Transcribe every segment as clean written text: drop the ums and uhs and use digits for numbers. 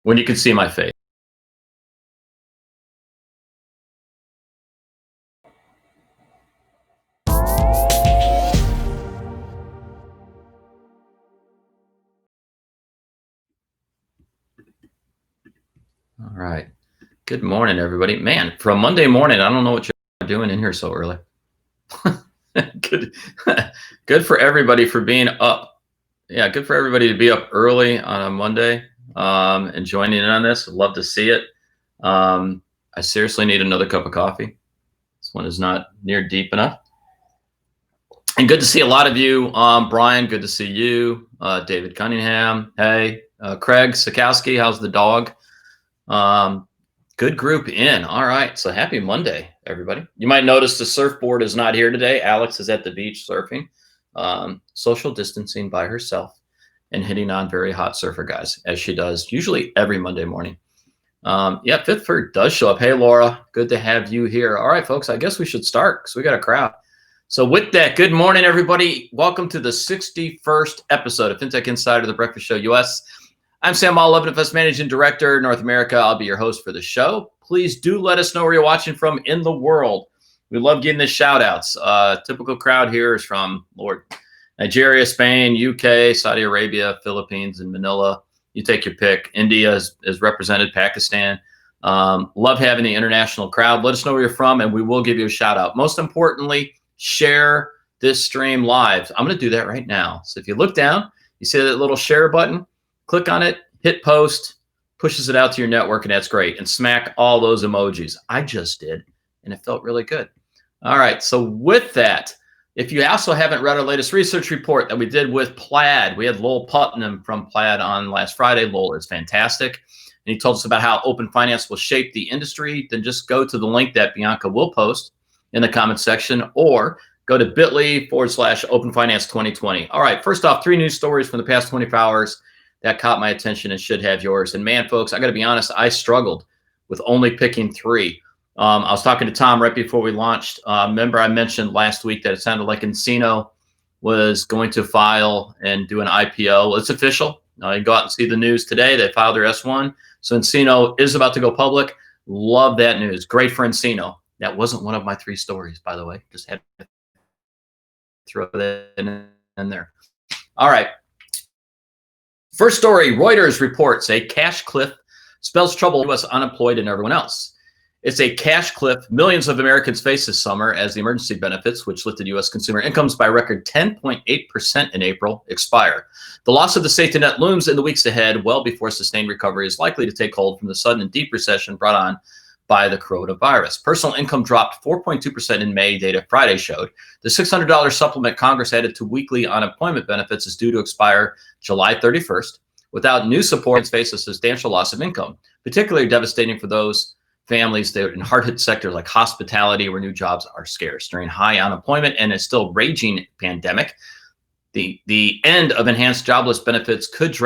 when you can see my face. All right. Good morning, everybody. Man, for a Monday morning, I don't know what you're doing in here so early. Good, good for everybody for being up. Yeah, good for everybody to be up early on a Monday and joining in on this. Love to see it. I seriously need another cup of coffee. This one is not near deep enough. And good to see a lot of you. Brian, good to see you. David Cunningham. Hey, Craig Sikowski, how's the dog? Good group in. All right. So happy Monday, everybody. You might notice the surfboard is not here today. Alex is at the beach surfing, social distancing by herself and hitting on very hot surfer guys, as she does usually every Monday morning. Yeah, Fitford does show up. Hey, Laura, good to have you here. All right, folks, I guess we should start because we got a crowd. So with that, good morning, everybody. Welcome to the 61st episode of FinTech Insider, the Breakfast Show US. I'm Sam Maule, Invest Managing Director, North America. I'll be your host for the show. Please do let us know where you're watching from in the world. We love getting the shout outs. Typical crowd here is from Nigeria, Spain, UK, Saudi Arabia, Philippines, and Manila. You take your pick. India is represented, Pakistan. Love having the international crowd. Let us know where you're from, and we will give you a shout out. Most importantly, share this stream live. I'm going to do that right now. So if you look down, you see that little share button. Click on it, hit post, pushes it out to your network, and that's great. And smack all those emojis. I just did, and it felt really good. All right, so with that, if you also haven't read our latest research report that we did with Plaid, we had Lowell Putnam from Plaid on last Friday. Lowell is fantastic. And he told us about how open finance will shape the industry. Then just go to the link that Bianca will post in the comments section, or go to bit.ly/Open Finance 2020. All right, first off, 3 news stories from the past 24 hours that caught my attention and should have yours. And man, folks, I got to be honest, I struggled with only picking 3. I was talking to Tom right before we launched. Remember, I mentioned last week that it sounded like Encino was going to file and do an IPO. Well, it's official. You can go out and see the news today. They filed their S1. So Encino is about to go public. Love that news. Great for Encino. That wasn't one of my 3 stories, by the way. Just had to throw that in there. All right. First story, Reuters reports a cash cliff spells trouble for U.S. unemployed and everyone else. It's a cash cliff millions of Americans face this summer as the emergency benefits, which lifted U.S. consumer incomes by a record 10.8% in April, expire. The loss of the safety net looms in the weeks ahead, well before sustained recovery is likely to take hold from the sudden and deep recession brought on by the coronavirus. Personal income dropped 4.2% in May, data Friday showed. The $600 supplement Congress added to weekly unemployment benefits is due to expire July 31st. Without new support, face a substantial loss of income, particularly devastating for those families that are in hard-hit sectors like hospitality, where new jobs are scarce. During high unemployment and a still raging pandemic, the end of enhanced jobless benefits could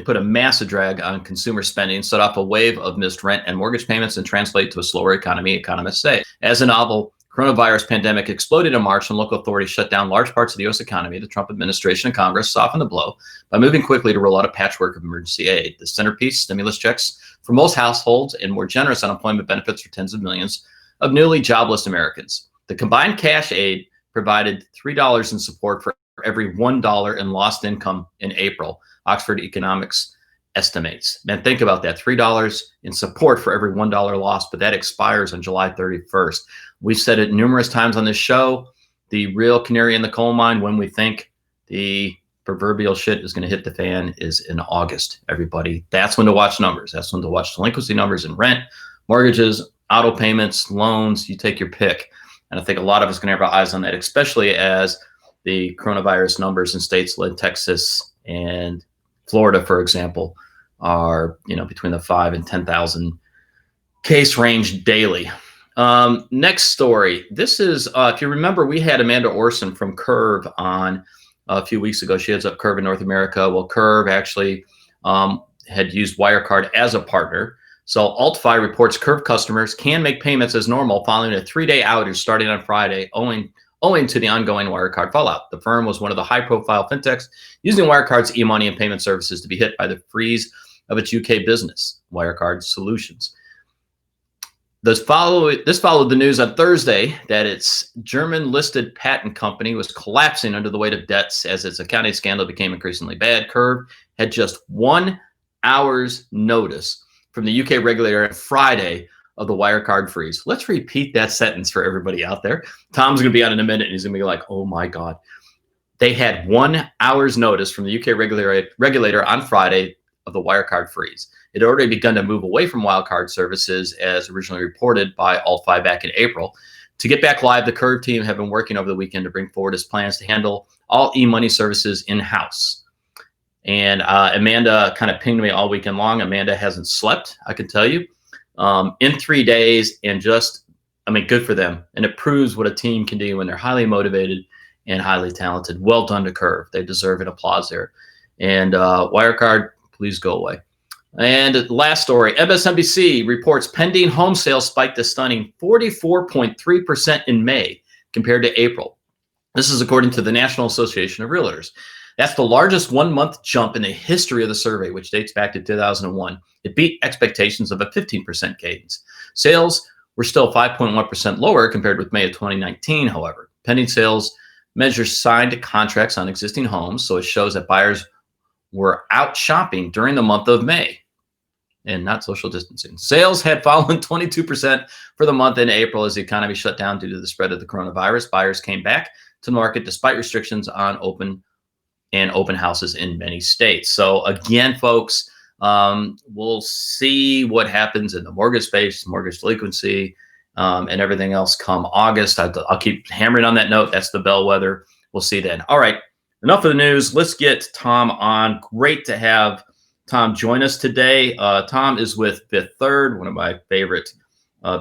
put a massive drag on consumer spending, set off a wave of missed rent and mortgage payments, and translate to a slower economy, economists say. As the novel coronavirus pandemic exploded in March and local authorities shut down large parts of the U.S. economy, the Trump administration and Congress softened the blow by moving quickly to roll out a patchwork of emergency aid. The centerpiece, stimulus checks for most households and more generous unemployment benefits for tens of millions of newly jobless Americans. The combined cash aid provided $3 in support for every $1 in lost income in April, Oxford Economics estimates. Man, think about that. $3 in support for every $1 lost, but that expires on July 31st. We've said it numerous times on this show. The real canary in the coal mine when we think the proverbial shit is going to hit the fan is in August, everybody. That's when to watch numbers. That's when to watch delinquency numbers in rent, mortgages, auto payments, loans. You take your pick. And I think a lot of us are going to have our eyes on that, especially as the coronavirus numbers in states like Texas and Florida, for example, are between the 5,000 and 10,000 case range daily. Next story. This is, if you remember, we had Amanda Orson from Curve on a few weeks ago. She heads up Curve in North America. Well, Curve actually had used Wirecard as a partner. So AltFi reports Curve customers can make payments as normal following a 3-day outage starting on Friday, owing to the ongoing Wirecard fallout. The firm was one of the high-profile fintechs using Wirecard's e-money and payment services to be hit by the freeze of its UK business, Wirecard Solutions. This followed the news on Thursday that its German-listed patent company was collapsing under the weight of debts as its accounting scandal became increasingly bad. Curve had just 1 hour's notice from the UK regulator on Friday of the Wirecard freeze. Let's repeat that sentence for everybody out there. Tom's going to be on in a minute, and he's going to be like, oh my God. They had 1 hour's notice from the UK regulator on Friday of the Wirecard freeze. It had already begun to move away from wildcard services as originally reported by Alt5 back in April. To get back live, the Curve team have been working over the weekend to bring forward its plans to handle all e-money services in-house. And Amanda kind of pinged me all weekend long. Amanda hasn't slept, I can tell you, in 3 days, and just, I mean, good for them. And it proves what a team can do when they're highly motivated and highly talented. Well done to Curve. They deserve an applause there. And Wirecard, please go away. And last story, MSNBC reports pending home sales spiked a stunning 44.3% in May compared to April. This is according to the National Association of Realtors. That's the largest 1 month jump in the history of the survey, which dates back to 2001. It beat expectations of a 15% cadence. Sales were still 5.1% lower compared with May of 2019, however. Pending sales measures signed contracts on existing homes, so it shows that buyers were out shopping during the month of May and not social distancing. Sales had fallen 22% for the month in April as the economy shut down due to the spread of the coronavirus. Buyers came back to the market despite restrictions on open houses in many states. So again, folks, we'll see what happens in the mortgage space, mortgage delinquency, and everything else come August. I'll keep hammering on that note. That's the bellwether. We'll see then. All right. Enough of the news. Let's get Tom on. Great to have Tom join us today. Tom is with Fifth Third, one of my favorite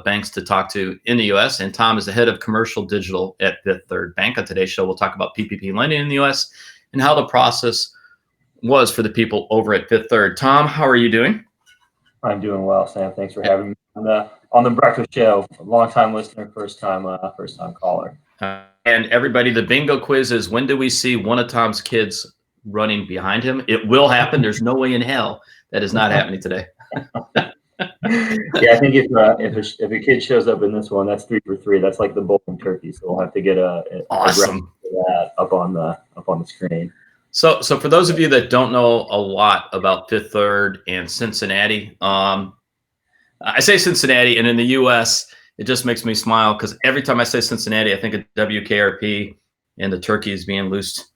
banks to talk to in the U.S. And Tom is the head of commercial digital at Fifth Third Bank. On today's show, we'll talk about PPP lending in the U.S. and how the process was for the people over at Fifth Third. Tom, how are you doing? I'm doing well, Sam. Thanks for having me on the breakfast show. Long-time listener, first-time caller. And everybody, the bingo quiz is: when do we see one of Tom's kids running behind him? It will happen. There's no way in hell that is not happening today. Yeah, I think if a kid shows up in this one, that's 3 for 3. That's like the bowling turkey. So we'll have to get awesome that up on the screen. So for those of you that don't know a lot about Fifth Third and Cincinnati, I say Cincinnati, and in the U.S., it just makes me smile because every time I say Cincinnati, I think of WKRP and the turkeys being loosed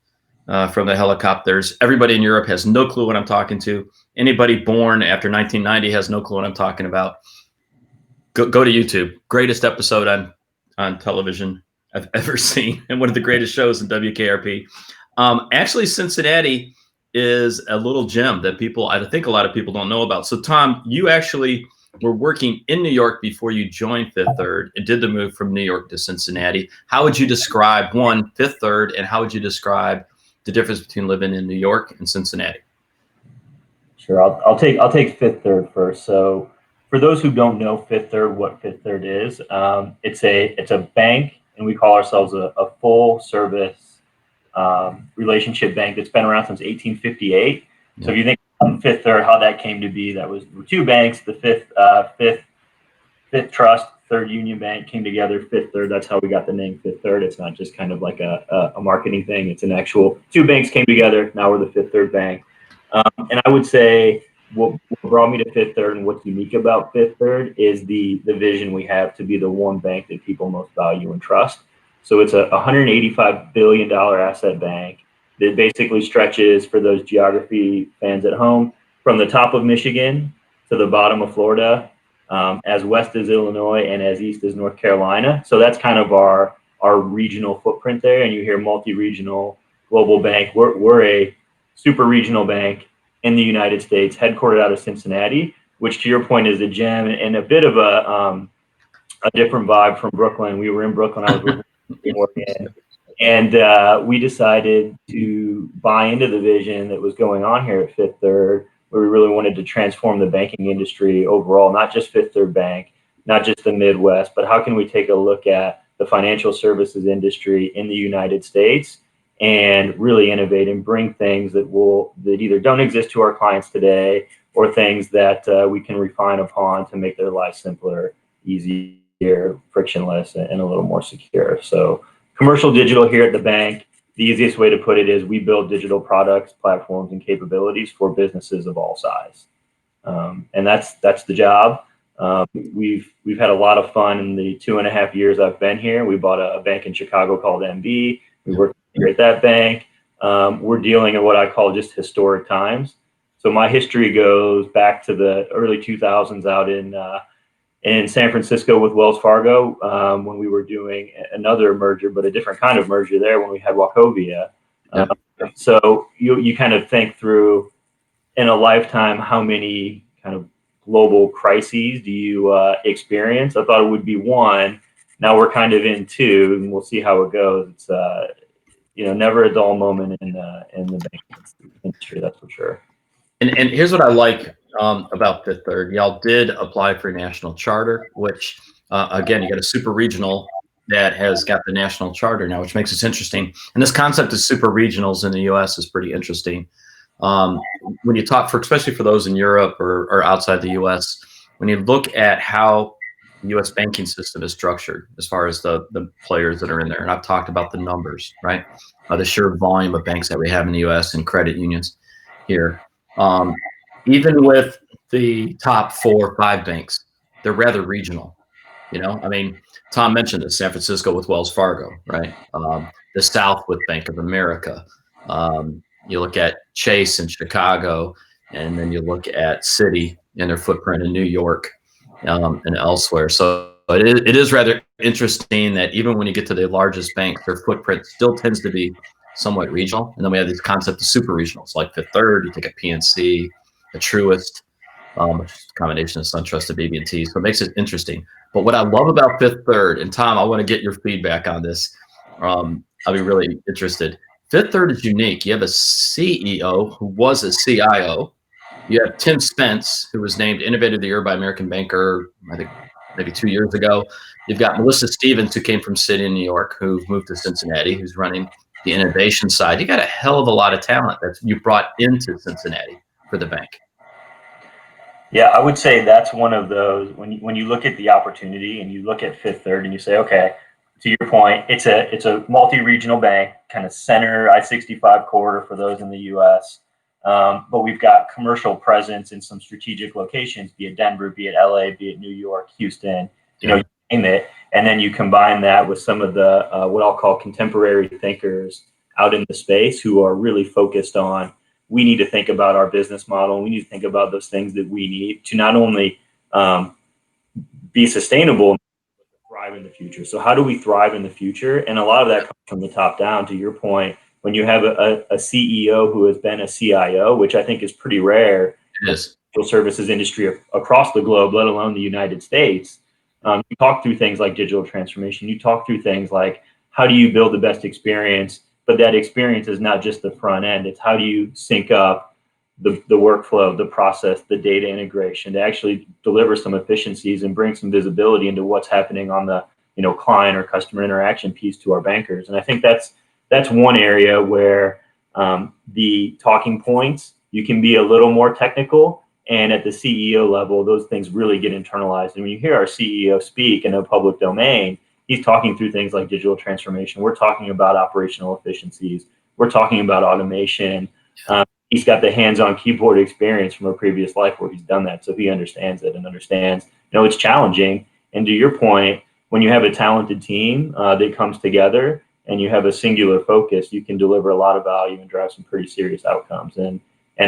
from the helicopters. Everybody in Europe has no clue what I'm talking to. Anybody born after 1990 has no clue what I'm talking about. Go to YouTube. Greatest episode on television I've ever seen, and one of the greatest shows in WKRP. Actually, Cincinnati is a little gem that I think a lot of people don't know about. So, Tom, you actually were working in New York before you joined Fifth Third and did the move from New York to Cincinnati. How would you describe, Fifth Third, and how would you describe the difference between living in New York and Cincinnati? Sure, I'll take Fifth Third first. So, for those who don't know Fifth Third, what Fifth Third is, it's a bank, and we call ourselves a full service relationship bank that's been around since 1858. So if you think Fifth Third, how that came to be, that was 2 banks, the Fifth Trust, Third Union Bank came together, Fifth Third. That's how we got the name Fifth Third. It's not just kind of like a marketing thing. It's an actual 2 banks came together. Now we're the Fifth Third Bank. And I would say what brought me to Fifth Third and what's unique about Fifth Third is the vision we have to be the one bank that people most value and trust. So it's a $185 billion asset bank that basically stretches, for those geography fans at home, from the top of Michigan to the bottom of Florida, as west as Illinois and as east as North Carolina. So that's kind of our regional footprint there. And you hear multi-regional global bank. We're a super regional bank in the United States, headquartered out of Cincinnati, which to your point is a gem and a bit of a different vibe from Brooklyn. We were in Brooklyn. I was working. And we decided to buy into the vision that was going on here at Fifth Third, where we really wanted to transform the banking industry overall, not just Fifth Third Bank, not just the Midwest, but how can we take a look at the financial services industry in the United States and really innovate and bring things that either don't exist to our clients today or things that we can refine upon to make their life simpler, easier, frictionless, and a little more secure. So commercial digital here at the bank, the easiest way to put it is we build digital products, platforms, and capabilities for businesses of all size. And that's the job. We've had a lot of fun in the 2.5 years I've been here. We bought a bank in Chicago called MB. We worked here at that bank. We're dealing in what I call just historic times. So my history goes back to the early 2000s out in San Francisco with Wells Fargo, when we were doing another merger, but a different kind of merger there when we had Wachovia. Yeah. So you kind of think through in a lifetime, how many kind of global crises do you experience? I thought it would be one. Now we're kind of in two, and we'll see how it goes. It's never a dull moment in the banking industry, that's for sure. And here's what I like about Fifth Third. Y'all did apply for a national charter, which again, you got a super regional that has got the national charter now, which makes it interesting. And this concept of super regionals in the U.S. is pretty interesting. When you talk especially for those in Europe or outside the U.S., when you look at how the U.S. banking system is structured as far as the players that are in there, and I've talked about the numbers, right? The sheer volume of banks that we have in the U.S. and credit unions here. Even with the top 4 or 5 banks, they're rather regional. I mean, Tom mentioned this, San Francisco with Wells Fargo, right? The South with Bank of America. You look at Chase in Chicago, and then you look at Citi and their footprint in New York and elsewhere. So it is rather interesting that even when you get to the largest banks, their footprint still tends to be somewhat regional. And then we have this concept of super regionals, like Fifth Third. You take a PNC, a Truist, which is a combination of SunTrust and BB&T. So it makes it interesting. But what I love about Fifth Third, and Tom, I want to get your feedback on this. I'll be really interested. Fifth Third is unique. You have a CEO who was a CIO. You have Tim Spence, who was named Innovator of the Year by American Banker, I think maybe 2 years ago. You've got Melissa Stevens, who came from Citi in New York, who moved to Cincinnati, who's running the innovation side. You got a hell of a lot of talent that you brought into Cincinnati for the bank. Yeah, I would say that's one of those when you look at the opportunity and you look at Fifth Third and you say, okay, to your point, it's a multi-regional bank, kind of center I-65 corridor for those in the U.S. But we've got commercial presence in some strategic locations, be it Denver, be it LA, be it New York, Houston, you name it. And then you combine that with some of the what I'll call contemporary thinkers out in the space who are really focused on, we need to think about our business model. We need to think about those things that we need to not only be sustainable, but thrive in the future. So how do we thrive in the future? And a lot of that comes from the top down. To your point, when you have a CEO who has been a CIO, which I think is pretty rare in the financial services industry across the globe, let alone the United States, you talk through things like digital transformation. You talk through things like, how do you build the best experience? But that experience is not just the front end. It's how do you sync up the workflow, the process, the data integration to actually deliver some efficiencies and bring some visibility into what's happening on the client or customer interaction piece to our bankers. And I think that's one area where the talking points, you can be a little more technical, and at the CEO level, those things really get internalized. And when you hear our CEO speak in a public domain, he's talking through things like digital transformation. We're talking about operational efficiencies. We're talking about automation. He's got the hands-on keyboard experience from a previous life where he's done that. So he understands it and understands, it's challenging. And to your point, when you have a talented team that comes together and you have a singular focus, you can deliver a lot of value and drive some pretty serious outcomes. And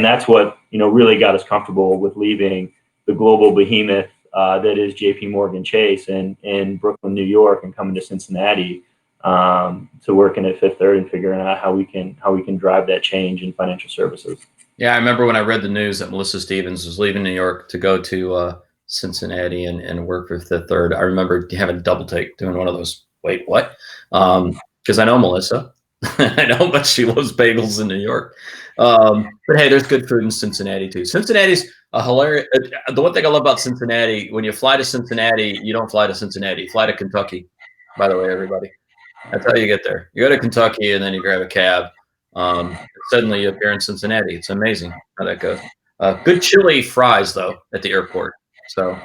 that's what, really got us comfortable with leaving the global behemoth that is JP Morgan Chase in Brooklyn, New York, and coming to Cincinnati to working at Fifth Third and figuring out how we can drive that change in financial services. Yeah, I remember when I read the news that Melissa Stevens was leaving New York to go to Cincinnati and work for Fifth Third. I remember having a double take, doing one of those, wait, what? Because I know Melissa. I know, but she loves bagels in New York. But hey, there's good food in Cincinnati too. Cincinnati's a hilarious. The one thing I love about Cincinnati, when you fly to Cincinnati, you don't fly to Cincinnati. You fly to Kentucky. By the way, everybody, that's how you get there. You go to Kentucky and then you grab a cab. Suddenly you appear in Cincinnati. It's amazing how that goes. Good chili fries though at the airport. So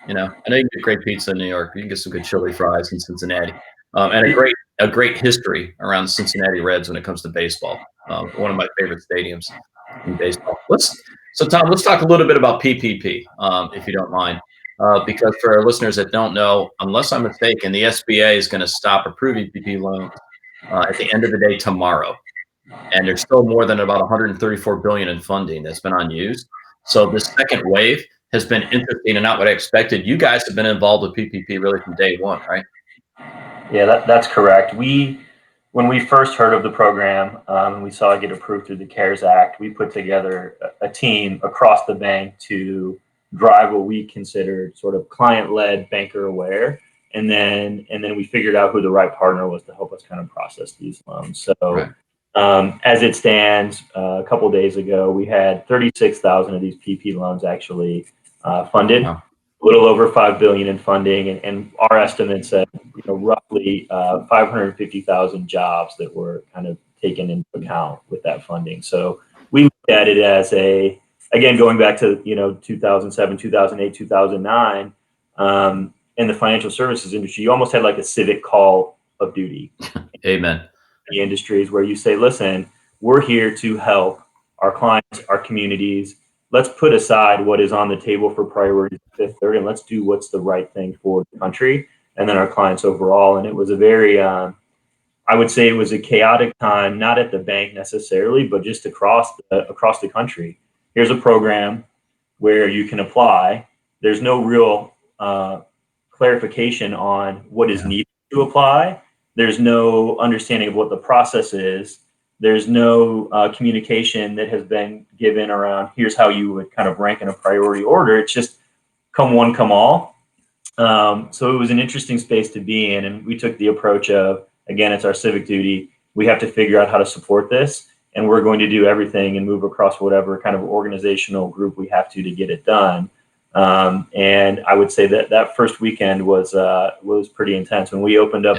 I know you can get great pizza in New York. You can get some good chili fries in Cincinnati, and a great history around Cincinnati Reds when it comes to baseball. One of my favorite stadiums in baseball. So Tom, let's talk a little bit about PPP, if you don't mind, because for our listeners that don't know, unless I'm mistaken, the SBA is going to stop approving PPP loans at the end of the day tomorrow, and there's still more than about 134 billion in funding that's been unused. So this second wave has been interesting and not what I expected. You guys have been involved with PPP really from day one, right? Yeah, that's correct. When we first heard of the program and we saw it get approved through the CARES Act, we put together a team across the bank to drive what we considered sort of client-led, banker-aware, and then we figured out who the right partner was to help us kind of process these loans. So, Right. as it stands, a couple of days ago, we had 36,000 of these PP loans actually funded. Wow. A little over 5 billion in funding, and our estimates said roughly 550,000 jobs that were kind of taken into account with that funding. So we looked at it as again, going back to 2007, 2008, 2009, in the financial services industry, you almost had like a civic call of duty. Amen. The industries where you say, listen, we're here to help our clients, our communities. Let's put aside what is on the table for priorities Fifth Third, and let's do what's the right thing for the country and then our clients overall. And it was a very, I would say, it was a chaotic time, not at the bank necessarily, but just across the country. Here's a program where you can apply. There's no real clarification on what is needed to apply. There's no understanding of what the process is. There's no communication that has been given around here's how you would kind of rank in a priority order. It's just come one, come all. So it was an interesting space to be in. And we took the approach of, again, it's our civic duty. We have to figure out how to support this. And we're going to do everything and move across whatever kind of organizational group we have to get it done. And I would say that first weekend was pretty intense. When we opened up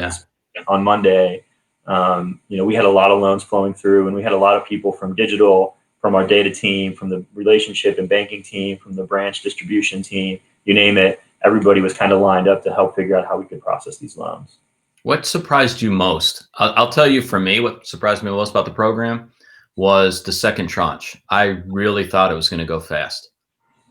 on Monday, we had a lot of loans flowing through, and we had a lot of people from digital, from our data team, from the relationship and banking team, from the branch distribution team, you name it. Everybody was kind of lined up to help figure out how we could process these loans. What surprised you most? I'll tell you, for me, what surprised me most about the program was the second tranche. I really thought it was going to go fast.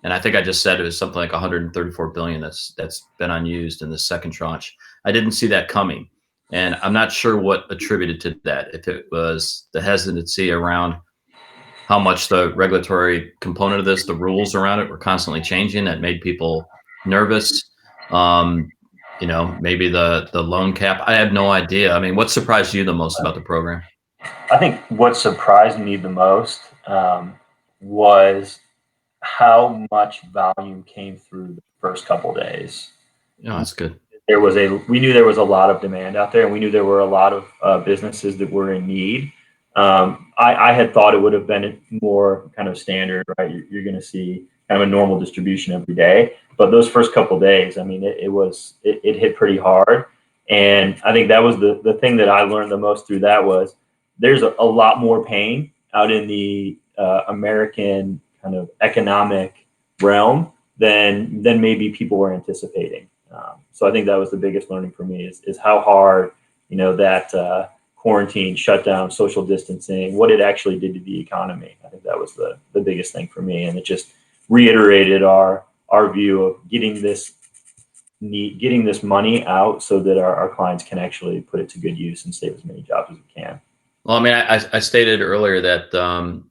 And I think I just said it was something like 134 billion that's been unused in the second tranche. I didn't see that coming. And I'm not sure what attributed to that. If it was the hesitancy around how much the regulatory component of this, the rules around it were constantly changing, that made people nervous. Maybe the loan cap. I have no idea. I mean, what surprised you the most about the program? I think what surprised me the most was how much volume came through the first couple of days. Yeah, that's good. We knew there was a lot of demand out there, and we knew there were a lot of businesses that were in need. I had thought it would have been more kind of standard, right? You're going to see kind of a normal distribution every day, but those first couple of days, I mean, it hit pretty hard. And I think that was the thing that I learned the most through that was there's a lot more pain out in the American kind of economic realm than maybe people were anticipating. So I think that was the biggest learning for me is how hard, that quarantine, shutdown, social distancing, what it actually did to the economy. I think that was the biggest thing for me. And it just reiterated our view of getting this money out so that our clients can actually put it to good use and save as many jobs as we can. Well, I mean, I stated earlier that the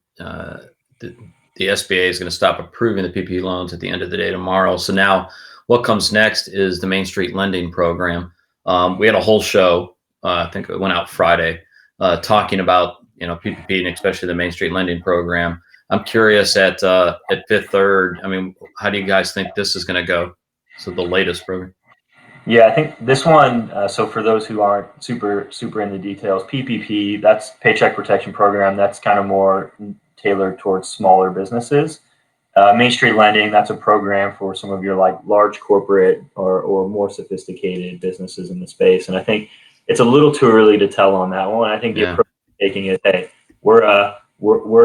SBA is going to stop approving the PPP loans at the end of the day tomorrow. So now what comes next is the Main Street Lending Program. We had a whole show, I think it went out Friday, talking about, PPP and especially the Main Street Lending Program. I'm curious at Fifth Third, I mean, how do you guys think this is going to go? So the latest program. Yeah, I think this one, so for those who aren't super in the details, PPP, that's Paycheck Protection Program. That's kind of more tailored towards smaller businesses. Main Street Lending, that's a program for some of your like large corporate or more sophisticated businesses in the space. And I think it's a little too early to tell on that one. I think the approach we're taking is, hey, we're an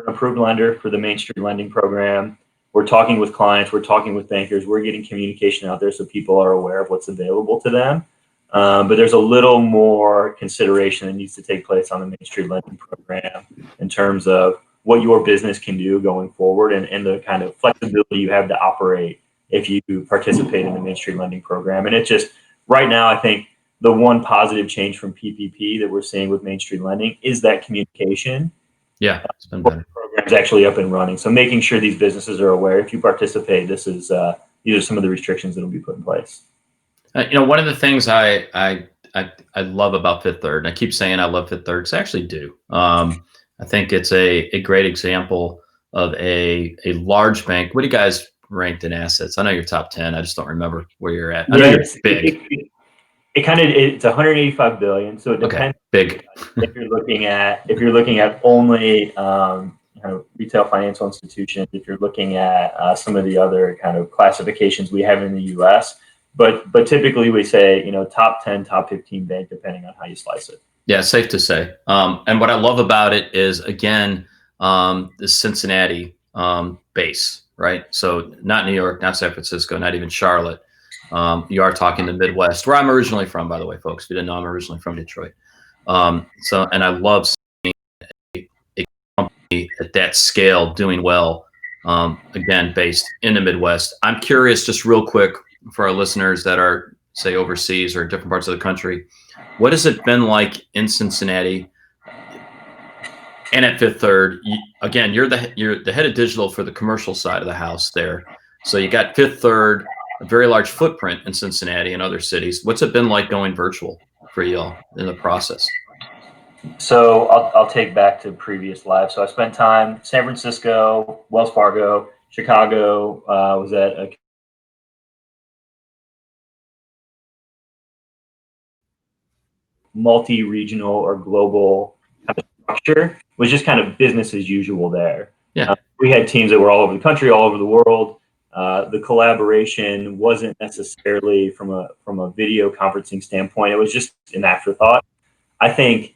approved lender for the Main Street Lending Program. we're talking with clients, we're talking with bankers, we're getting communication out there so people are aware of what's available to them. But there's a little more consideration that needs to take place on the Main Street Lending Program in terms of what your business can do going forward, and the kind of flexibility you have to operate if you participate in the Main Street Lending Program. And it's just, right now, I think the one positive change from PPP that we're seeing with Main Street Lending is that communication. Yeah, it's been better. The program's actually up and running. So making sure these businesses are aware, if you participate, these are some of the restrictions that will be put in place. One of the things I love about Fifth Third, and I keep saying I love Fifth Third, because I actually do. I think it's a great example of a large bank. What do you guys ranked in assets? I know you're top 10. I just don't remember where you're at. I know you're big. It's 185 billion. So it depends. Okay, big. if you're looking at only retail financial institutions, if you're looking at some of the other kind of classifications we have in the U.S. But typically we say, top 10, top 15 bank, depending on how you slice it. Yeah, safe to say. And what I love about it is, again, the Cincinnati base, right? So not New York, not San Francisco, not even Charlotte. You are talking the Midwest, where I'm originally from, by the way, folks. If you didn't know, I'm originally from Detroit. And I love seeing a company at that scale doing well, again, based in the Midwest. I'm curious, just real quick, for our listeners that are, say, overseas or different parts of the country, what has it been like in Cincinnati and at Fifth Third? Again, you're the head of digital for the commercial side of the house there. So you got Fifth Third, a very large footprint in Cincinnati and other cities. What's it been like going virtual for y'all in the process? So I'll take back to previous lives. So I spent time San Francisco, Wells Fargo, Chicago. Was at a multi-regional or global kind of structure. Was just kind of business as usual there. Yeah. We had teams that were all over the country, all over the world. The collaboration wasn't necessarily from a video conferencing standpoint. It was just an afterthought. I think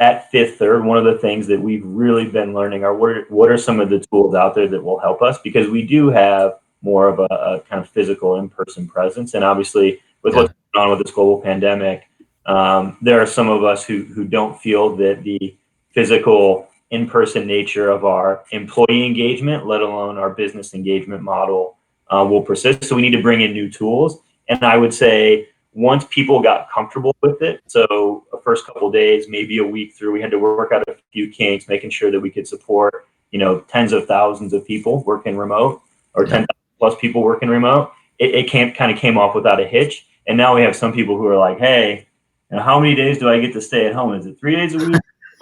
at Fifth Third, one of the things that we've really been learning are what are some of the tools out there that will help us, because we do have more of a kind of physical in-person presence. And obviously with what's going on with this global pandemic, there are some of us who don't feel that the physical in-person nature of our employee engagement, let alone our business engagement model, will persist. So we need to bring in new tools. And I would say once people got comfortable with it, so the first couple of days, maybe a week through, we had to work out a few kinks, making sure that we could support, tens of thousands of people working remote, or 10,000 plus people working remote. It kind of came off without a hitch. And now we have some people who are like, hey, how many days do I get to stay at home? Is it 3 days a week,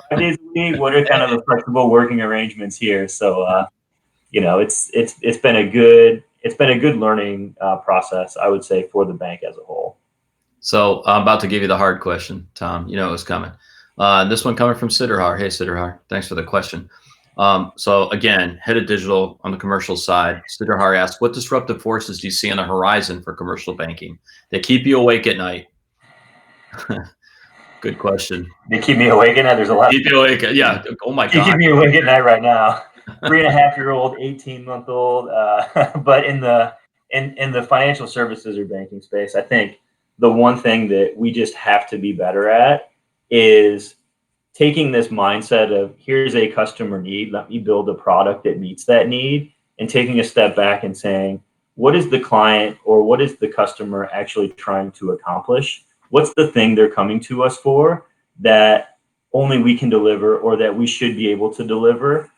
5 days a week? What are kind of the flexible working arrangements here? So, it's been a good learning process, I would say, for the bank as a whole. So I'm about to give you the hard question, Tom. You know it was coming. This one coming from Sidderhar. Hey, Sidderhar, thanks for the question. So again, head of digital on the commercial side, Sidderhar asks, what disruptive forces do you see on the horizon for commercial banking that keep you awake at night? Good question. They keep me awake at night. There's a lot. Keep you awake. Yeah. Oh my God. You keep me awake at night right now. 3.5-year-old, 18-month-old. But in the financial services or banking space, I think the one thing that we just have to be better at is taking this mindset of here's a customer need, let me build a product that meets that need, and taking a step back and saying, what is the client or what is the customer actually trying to accomplish? What's the thing they're coming to us for that only we can deliver, or that we should be able to deliver,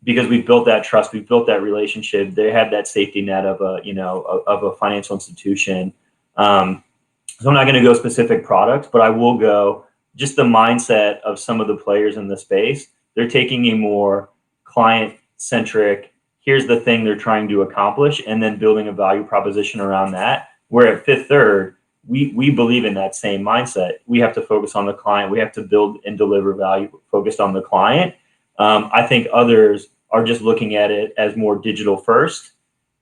because we've built that trust, we've built that relationship. They have that safety net of a financial institution. So I'm not going to go specific products, but I will go just the mindset of some of the players in the space. They're taking a more client-centric, here's the thing they're trying to accomplish, and then building a value proposition around that. Where at Fifth Third, we believe in that same mindset. We have to focus on the client. We have to build and deliver value focused on the client. I think others are just looking at it as more digital first,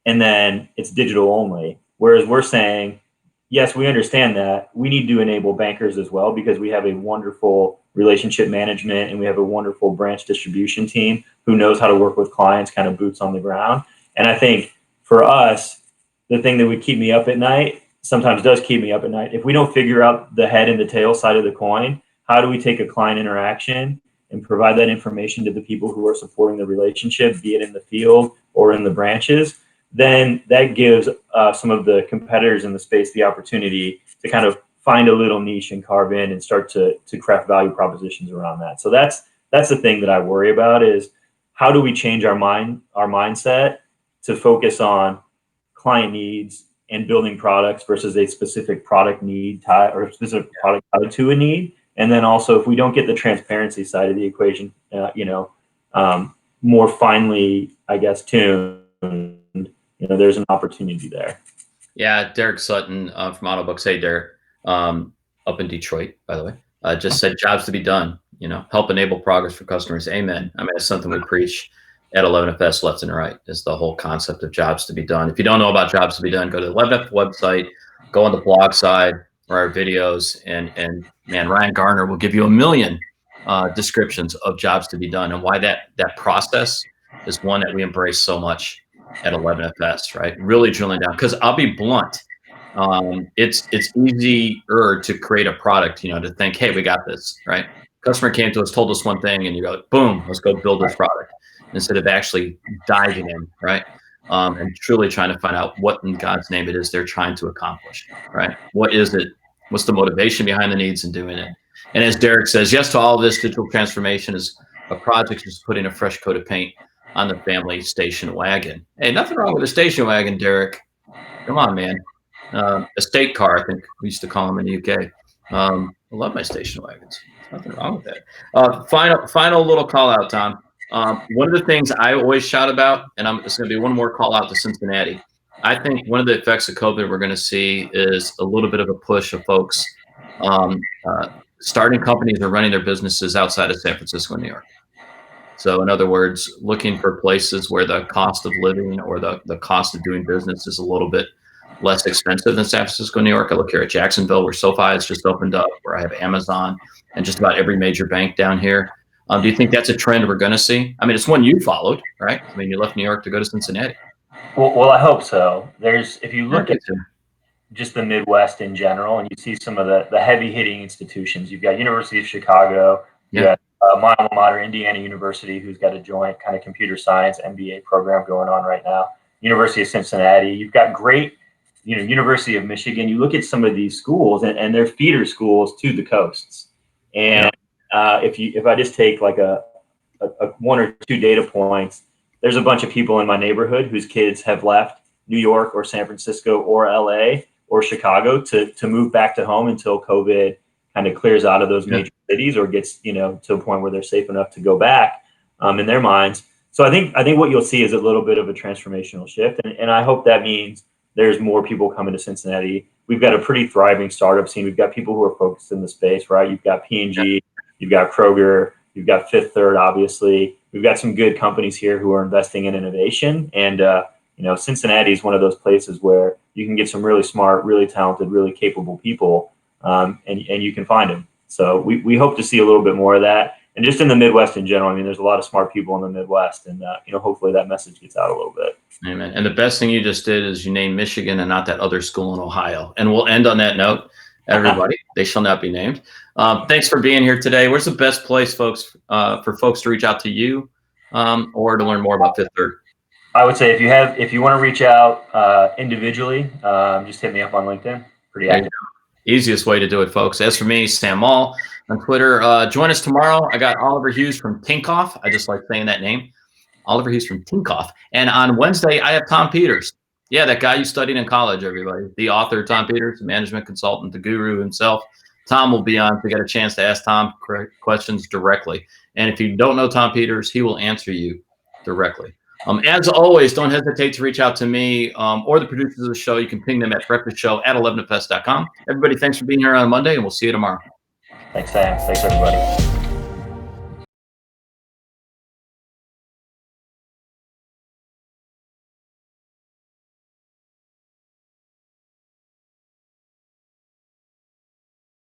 and then it's digital only. Whereas we're saying, yes, we understand that we need to enable bankers as well, because we have a wonderful relationship management and we have a wonderful branch distribution team who knows how to work with clients, kind of boots on the ground. And I think for us, the thing that would keep me up at night sometimes does keep me up at night. If we don't figure out the head and the tail side of the coin, how do we take a client interaction and provide that information to the people who are supporting the relationship, be it in the field or in the branches? Then that gives some of the competitors in the space the opportunity to kind of find a little niche and carve in and start to craft value propositions around that. So that's the thing that I worry about, is how do we change our mindset to focus on client needs and building products versus a specific product need tie or a specific product tied to a need. And then also, if we don't get the transparency side of the equation, more finely, I guess, tuned, there's an opportunity there. Yeah, Derek Sutton from Autobooks. Hey, Derek, up in Detroit, by the way, just said jobs to be done. Help enable progress for customers. Amen. I mean, it's something we preach at 11FS left and right, is the whole concept of jobs to be done. If you don't know about jobs to be done, go to the 11F website, go on the blog side or our videos, and man, Ryan Garner will give you a million descriptions of jobs to be done, and why that process is one that we embrace so much at 11FS, right? Really drilling down, because I'll be blunt. It's easier to create a product, to think, hey, we got this, right? Customer came to us, told us one thing, and you go, boom, let's go build this product, instead of actually diving in, right? And truly trying to find out what in God's name it is they're trying to accomplish, right? What is it? What's the motivation behind the needs and doing it? And as Derek says, yes to all of this, digital transformation is a project just putting a fresh coat of paint on the family station wagon. Hey, nothing wrong with a station wagon, Derek. Come on, man. Estate car, I think we used to call them in the UK. I love my station wagons. There's nothing wrong with that. Final little call out, Tom. One of the things I always shout about, and it's going to be one more call out to Cincinnati. I think one of the effects of COVID we're going to see is a little bit of a push of folks starting companies or running their businesses outside of San Francisco and New York. So in other words, looking for places where the cost of living or the cost of doing business is a little bit less expensive than San Francisco, New York. I look here at Jacksonville, where SoFi has just opened up, where I have Amazon and just about every major bank down here. Do you think that's a trend we're going to see? I mean, it's one you followed, right? I mean, you left New York to go to Cincinnati. Well, I hope so. If you look at just the Midwest in general, and you see some of the heavy hitting institutions, you've got University of Chicago, you got my alma mater, Indiana University, who's got a joint kind of computer science MBA program going on right now. University of Cincinnati, you've got great, University of Michigan. You look at some of these schools, and they're feeder schools to the coasts. And if I just take like a one or two data points, there's a bunch of people in my neighborhood whose kids have left New York or San Francisco or LA or Chicago to move back to home until COVID kind of clears out of those major cities, or gets to a point where they're safe enough to go back in their minds. So I think what you'll see is a little bit of a transformational shift, and I hope that means there's more people coming to Cincinnati. We've got a pretty thriving startup scene. We've got people who are focused in the space, right? You've got P&G, you've got Kroger, you've got Fifth Third, obviously. We've got some good companies here who are investing in innovation. And, Cincinnati is one of those places where you can get some really smart, really talented, really capable people, and you can find them. So we hope to see a little bit more of that. And just in the Midwest in general, I mean, there's a lot of smart people in the Midwest, and, hopefully that message gets out a little bit. Amen. And the best thing you just did is you named Michigan and not that other school in Ohio. And we'll end on that note. Everybody, they shall not be named. Thanks for being here today. Where's the best place, folks, for folks to reach out to you or to learn more about Fifth Third? I would say if you want to reach out individually, just hit me up on LinkedIn. Pretty active. Easiest way to do it, folks. As for me, Sam Maule on Twitter. Join us tomorrow. I got Oliver Hughes from Tinkoff. I just like saying that name. Oliver Hughes from Tinkoff. And on Wednesday, I have Tom Peters. Yeah, that guy you studied in college, everybody. The author, Tom Peters, management consultant, the guru himself. Tom will be on if we get a chance to ask Tom questions directly. And if you don't know Tom Peters, he will answer you directly. As always, don't hesitate to reach out to me or the producers of the show. You can ping them at breakfastshow@11fs.com. Everybody, thanks for being here on Monday, and we'll see you tomorrow. Thanks, Sam. Thanks, everybody.